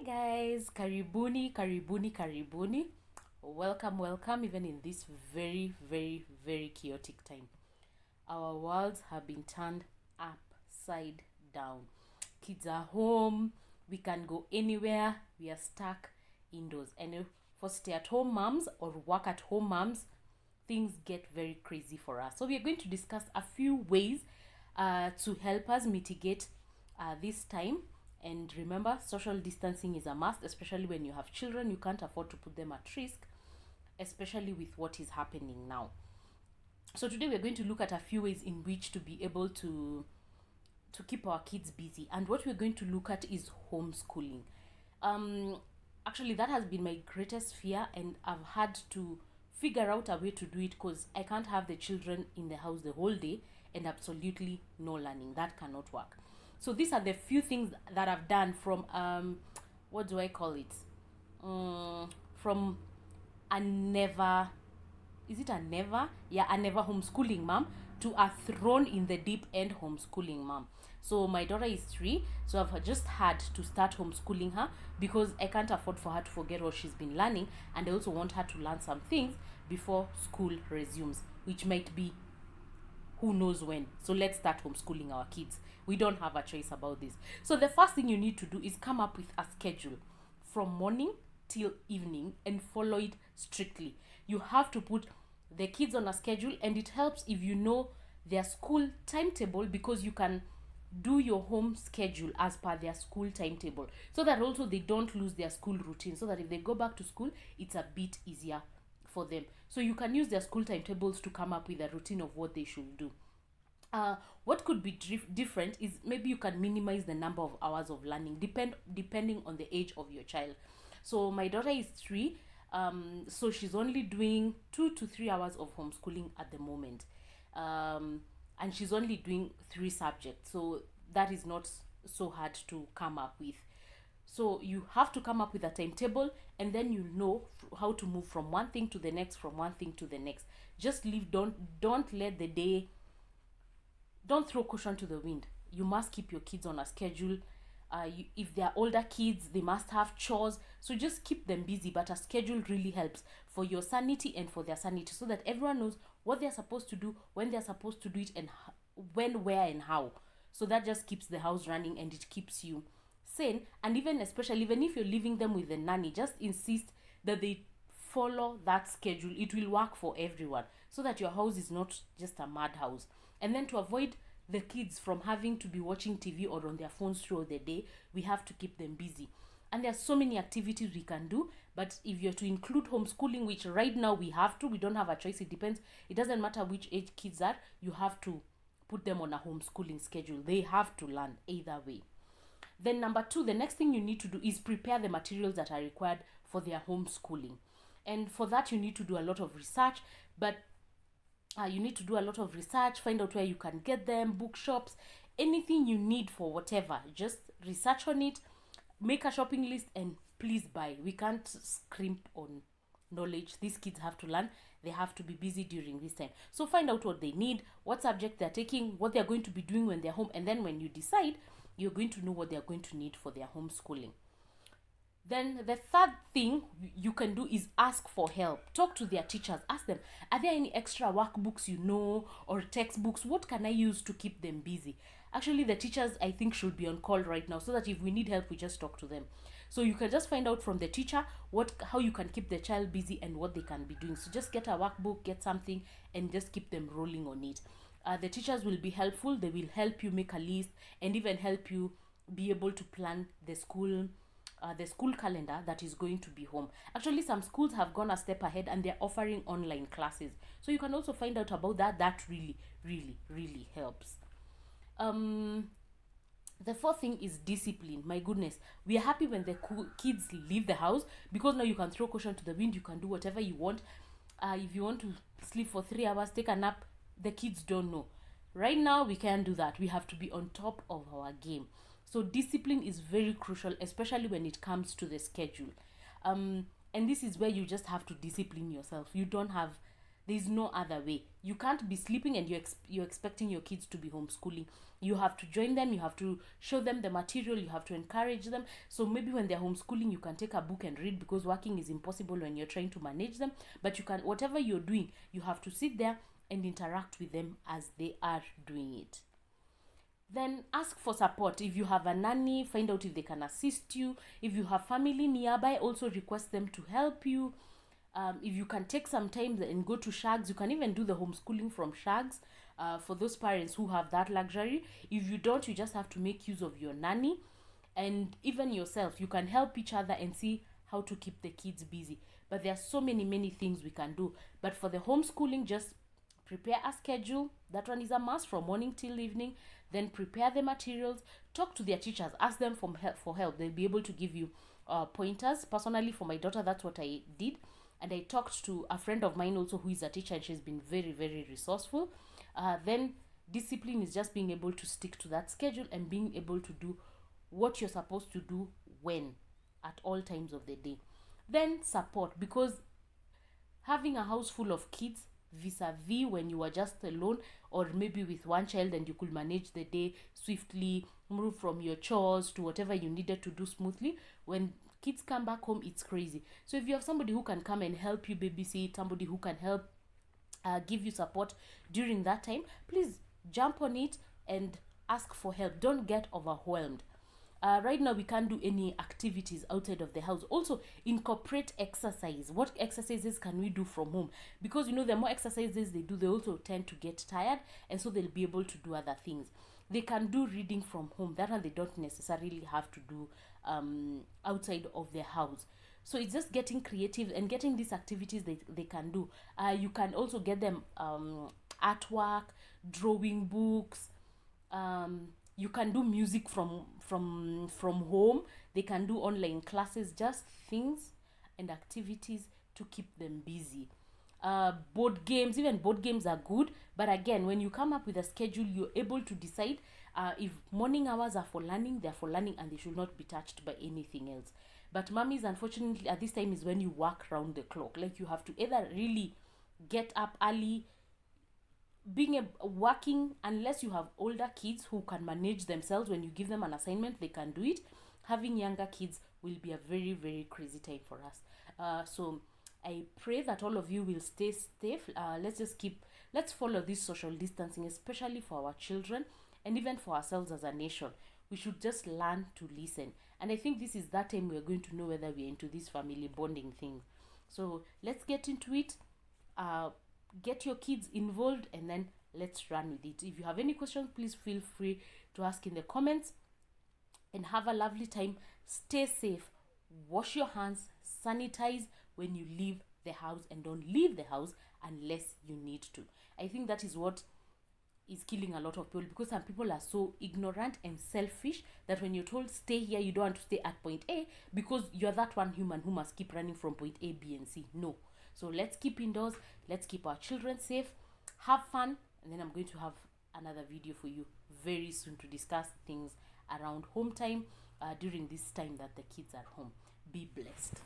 guys, karibuni. Welcome even in this very chaotic time. Our worlds have been turned upside down. Kids are home, we can go anywhere, we are stuck indoors. And for stay-at-home moms or work-at-home moms, things get very crazy for us. So we are going to discuss a few ways to help us mitigate this time. And remember, social distancing is a must, especially when you have children. You can't afford to put them at risk, especially with what is happening now. So today we're going to look at a few ways in which to be able to keep our kids busy. And what we're going to look at is homeschooling. Actually, that has been my greatest fear, and I've had to figure out a way to do it because I can't have the children in the house the whole day and absolutely no learning. That cannot work. So these are the few things that I've done from what do I call it? From a never, is it a never? Yeah, a never homeschooling mom to a thrown in the deep end homeschooling mom. So my daughter is 3, so I've just had to start homeschooling her because I can't afford for her to forget what she's been learning, and I also want her to learn some things before school resumes, which might be who knows when. So let's start homeschooling our kids. We don't have a choice about this. So the first thing you need to do is come up with a schedule from morning till evening and follow it strictly. You have to put the kids on a schedule, and it helps if you know their school timetable, because you can do your home schedule as per their school timetable, so that also they don't lose their school routine, so that if they go back to school, it's a bit easier for them. So you can use their school timetables to come up with a routine of what they should do. What could be different is maybe you can minimize the number of hours of learning depending on the age of your child. So my daughter is 3, so she's only doing 2 to 3 hours of homeschooling at the moment, and she's only doing 3 subjects, so that is not so hard to come up with. So you have to come up with a timetable, and then you know how to move from one thing to the next, from one thing to the next. Just leave, don't let the day, don't throw caution to the wind. You must keep your kids on a schedule. If they're older kids, they must have chores, so just keep them busy. But a schedule really helps for your sanity and for their sanity, so that everyone knows what they're supposed to do, when they're supposed to do it, and when, where, and how. So that just keeps the house running, and it keeps you sane. And even especially even if you're leaving them with a nanny, just insist that they follow that schedule. It will work for everyone, so that your house is not just a madhouse. And then to avoid the kids from having to be watching TV or on their phones throughout the day, we have to keep them busy. And there are so many activities we can do, but if you're to include homeschooling, which right now we have to, we don't have a choice. It depends. It doesn't matter which age kids are, you have to put them on a homeschooling schedule. They have to learn either way. Then number 2, the next thing you need to do is prepare the materials that are required for their homeschooling. And for that, you need to do a lot of research, but find out where you can get them, bookshops, anything you need for whatever. Just research on it, make a shopping list, and please buy. We can't scrimp on knowledge. These kids have to learn. They have to be busy during this time. So find out what they need, what subject they're taking, what they're going to be doing when they're home, and then when you decide, you're going to know what they're going to need for their homeschooling. Then the third thing you can do is ask for help. Talk to their teachers. Ask them, are there any extra workbooks or textbooks? What can I use to keep them busy? Actually, the teachers, I think, should be on call right now, so that if we need help, we just talk to them. So you can just find out from the teacher how you can keep the child busy and what they can be doing. So just get a workbook, get something, and just keep them rolling on it. The teachers will be helpful. They will help you make a list and even help you be able to plan the school calendar that is going to be home. Actually, some schools have gone a step ahead, and they're offering online classes, so you can also find out about that really helps. The fourth thing is discipline. My goodness, we are happy when the kids leave the house, because now you can throw caution to the wind. You can do whatever you want. If you want to sleep for 3 hours, take a nap, the kids don't know. Right now we can't do that. We have to be on top of our game. So discipline is very crucial, especially when it comes to the schedule. And this is where you just have to discipline yourself. There's no other way. You can't be sleeping and you're expecting your kids to be homeschooling. You have to join them, you have to show them the material, you have to encourage them. So maybe when they're homeschooling, you can take a book and read, because working is impossible when you're trying to manage them. But you can, whatever you're doing, you have to sit there and interact with them as they are doing it. Then ask for support. If you have a nanny, find out if they can assist you. If you have family nearby, also request them to help you. If you can take some time and go to shags, you can even do the homeschooling from shags, for those parents who have that luxury. If you don't, you just have to make use of your nanny. And even yourself, you can help each other and see how to keep the kids busy. But there are so many things we can do. But for the homeschooling, just prepare a schedule. That one is a must, from morning till evening. Then prepare the materials, talk to their teachers, ask them for help. They'll be able to give you pointers. Personally, for my daughter, that's what I did. And I talked to a friend of mine also who is a teacher, and she's been very resourceful. Then discipline is just being able to stick to that schedule and being able to do what you're supposed to do when, at all times of the day. Then support, because having a house full of kids vis-a-vis when you are just alone, or maybe with one child and you could manage the day swiftly, move from your chores to whatever you needed to do smoothly, when kids come back home, it's crazy. So if you have somebody who can come and help you babysit, somebody who can help give you support during that time, please jump on it and ask for help. Don't get overwhelmed. Right now we can't do any activities outside of the house. Also, incorporate exercise. What exercises can we do from home? Because the more exercises they do, they also tend to get tired, and so they'll be able to do other things. They can do reading from home. That one they don't necessarily have to do outside of their house. So it's just getting creative and getting these activities they can do. You can also get them artwork, drawing books. You can do music from home. They can do online classes, just things and activities to keep them busy. Board games, even board games are good, but again, when you come up with a schedule, you're able to decide if morning hours are for learning, they're for learning, and they should not be touched by anything else. But mummies, unfortunately, at this time is when you work round the clock. Like, you have to either really get up early, working, unless you have older kids who can manage themselves. When you give them an assignment, they can do it. Having younger kids will be a very crazy time for us. So I pray that all of you will stay safe. Let's follow this social distancing, especially for our children and even for ourselves as a nation. We should just learn to listen. And I think this is that time we're going to know whether we're into this family bonding thing. So let's get into it. Get your kids involved, and then let's run with it. If you have any questions, please feel free to ask in the comments, and have a lovely time. Stay safe, wash your hands, sanitize when you leave the house, and don't leave the house unless you need to. I think that is what is killing a lot of people, because some people are so ignorant and selfish that when you're told stay here, you don't want to stay at point A because you're that one human who must keep running from point A, B, and C. No. So let's keep indoors, let's keep our children safe, have fun, and then I'm going to have another video for you very soon to discuss things around home time during this time that the kids are home. Be blessed.